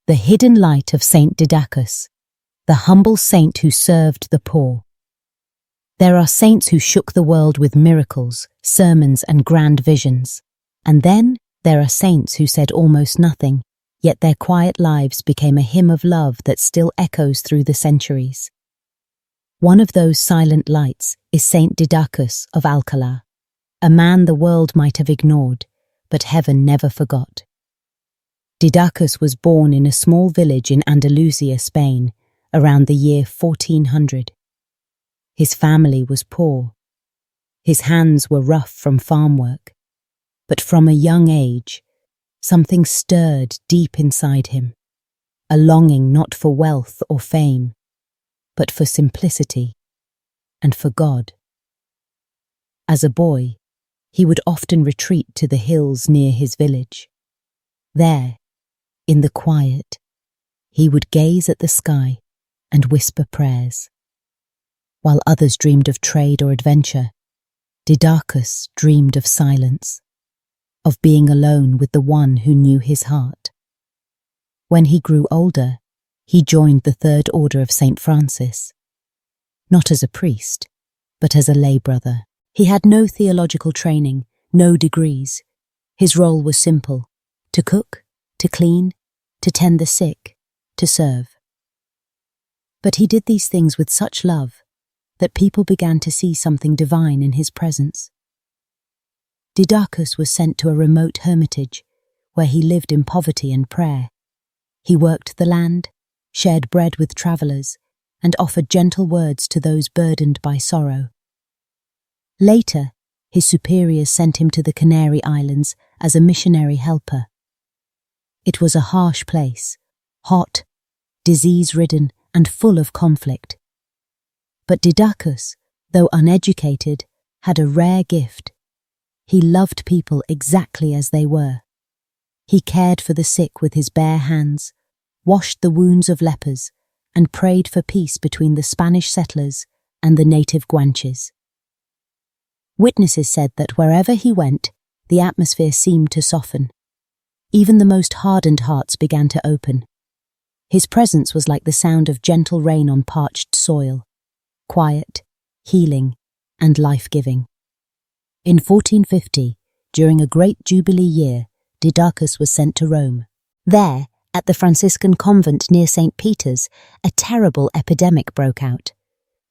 The hidden light of Saint Didacus, the humble saint who served the poor. There are saints who shook the world with miracles, sermons, and grand visions. And then there are saints who said almost nothing, yet their quiet lives became a hymn of love that still echoes through the centuries. One of those silent lights is Saint Didacus of Alcalá, a man the world might have ignored, but heaven never forgot. Didacus was born in a small village in Andalusia, Spain, around the year 1400. His family was poor. His hands were rough from farm work, but from a young age, something stirred deep inside him, a longing not for wealth or fame, but for simplicity and for God. As a boy, he would often retreat to the hills near his village. There, in the quiet, he would gaze at the sky and whisper prayers. While others dreamed of trade or adventure, Didacus dreamed of silence, of being alone with the one who knew his heart. When he grew older, he joined the Third Order of St. Francis, not as a priest, but as a lay brother. He had no theological training, no degrees. His role was simple: to cook, to clean, to tend the sick, to serve. But he did these things with such love that people began to see something divine in his presence. Didacus was sent to a remote hermitage where he lived in poverty and prayer. He worked the land, shared bread with travelers, and offered gentle words to those burdened by sorrow. Later, his superiors sent him to the Canary Islands as a missionary helper. It was a harsh place, hot, disease-ridden, and full of conflict. But Didacus, though uneducated, had a rare gift. He loved people exactly as they were. He cared for the sick with his bare hands, washed the wounds of lepers, and prayed for peace between the Spanish settlers and the native Guanches. Witnesses said that wherever he went, the atmosphere seemed to soften. Even the most hardened hearts began to open. His presence was like the sound of gentle rain on parched soil, quiet, healing, and life-giving. In 1450, during a great Jubilee year, Didacus was sent to Rome. There, at the Franciscan convent near St. Peter's, a terrible epidemic broke out.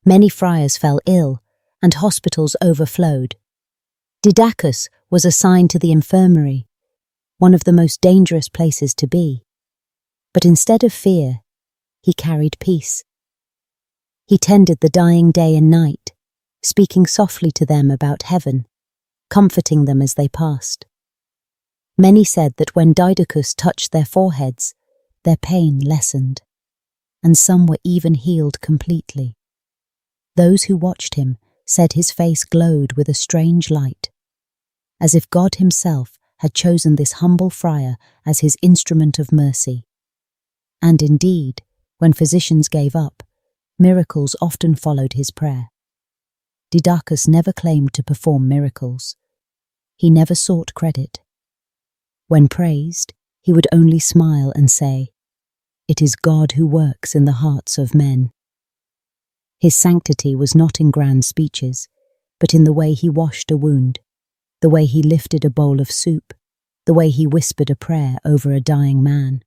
Many friars fell ill, and hospitals overflowed. Didacus was assigned to the infirmary, one of the most dangerous places to be. But instead of fear, he carried peace. He tended the dying day and night, speaking softly to them about heaven, comforting them as they passed. Many said that when Didacus touched their foreheads, their pain lessened, and some were even healed completely. Those who watched him said his face glowed with a strange light, as if God himself had chosen this humble friar as his instrument of mercy. And indeed, when physicians gave up, miracles often followed his prayer. Didacus never claimed to perform miracles. He never sought credit. When praised, he would only smile and say, "It is God who works in the hearts of men." His sanctity was not in grand speeches, but in the way he washed a wound, the way he lifted a bowl of soup, the way he whispered a prayer over a dying man.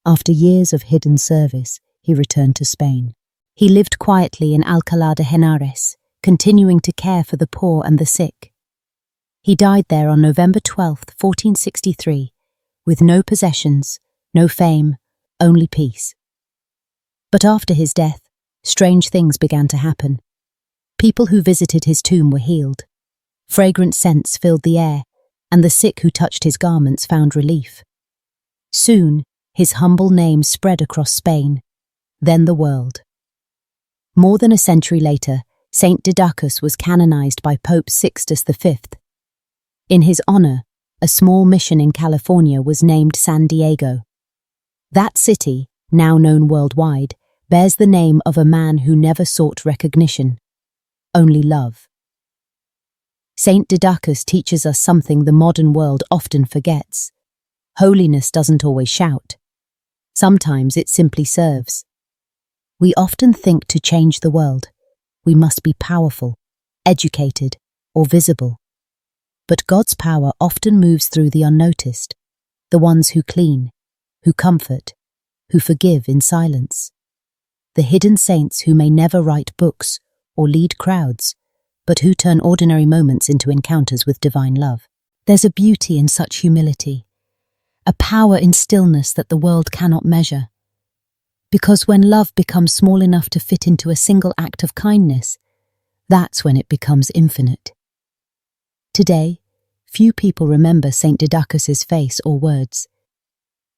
After years of hidden service, he returned to Spain. He lived quietly in Alcalá de Henares, continuing to care for the poor and the sick. He died there on November 12, 1463, with no possessions, no fame, only peace. But after his death, strange things began to happen. People who visited his tomb were healed. Fragrant scents filled the air, and the sick who touched his garments found relief. Soon, his humble name spread across Spain, then the world. More than a century later, Saint Didacus was canonized by Pope Sixtus V. In his honor, a small mission in California was named San Diego. That city, now known worldwide, bears the name of a man who never sought recognition, only love. Saint Didacus teaches us something the modern world often forgets. Holiness doesn't always shout. Sometimes it simply serves. We often think to change the world, we must be powerful, educated, or visible. But God's power often moves through the unnoticed, the ones who clean, who comfort, who forgive in silence. The hidden saints who may never write books or lead crowds, but who turn ordinary moments into encounters with divine love. There's a beauty in such humility, a power in stillness that the world cannot measure. Because when love becomes small enough to fit into a single act of kindness, that's when it becomes infinite. Today, few people remember Saint Didacus's face or words,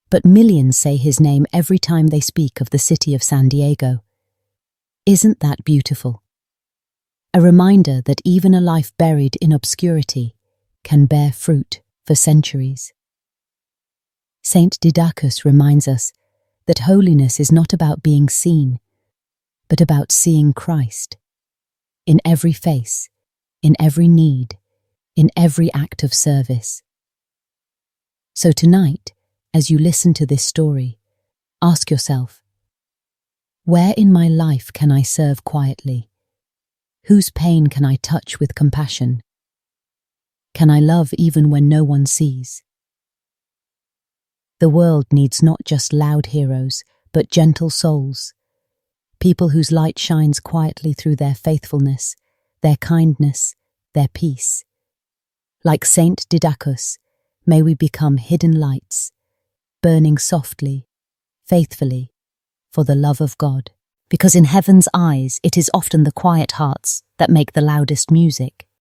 but millions say his name every time they speak of the city of San Diego. Isn't that beautiful? A reminder that even a life buried in obscurity can bear fruit for centuries. Saint Didacus reminds us that holiness is not about being seen, but about seeing Christ in every face, in every need, in every act of service. So tonight, as you listen to this story, ask yourself, where in my life can I serve quietly? Whose pain can I touch with compassion? Can I love even when no one sees? The world needs not just loud heroes, but gentle souls, people whose light shines quietly through their faithfulness, their kindness, their peace. Like Saint Didacus, may we become hidden lights, burning softly, faithfully, for the love of God. Because in heaven's eyes, it is often the quiet hearts that make the loudest music.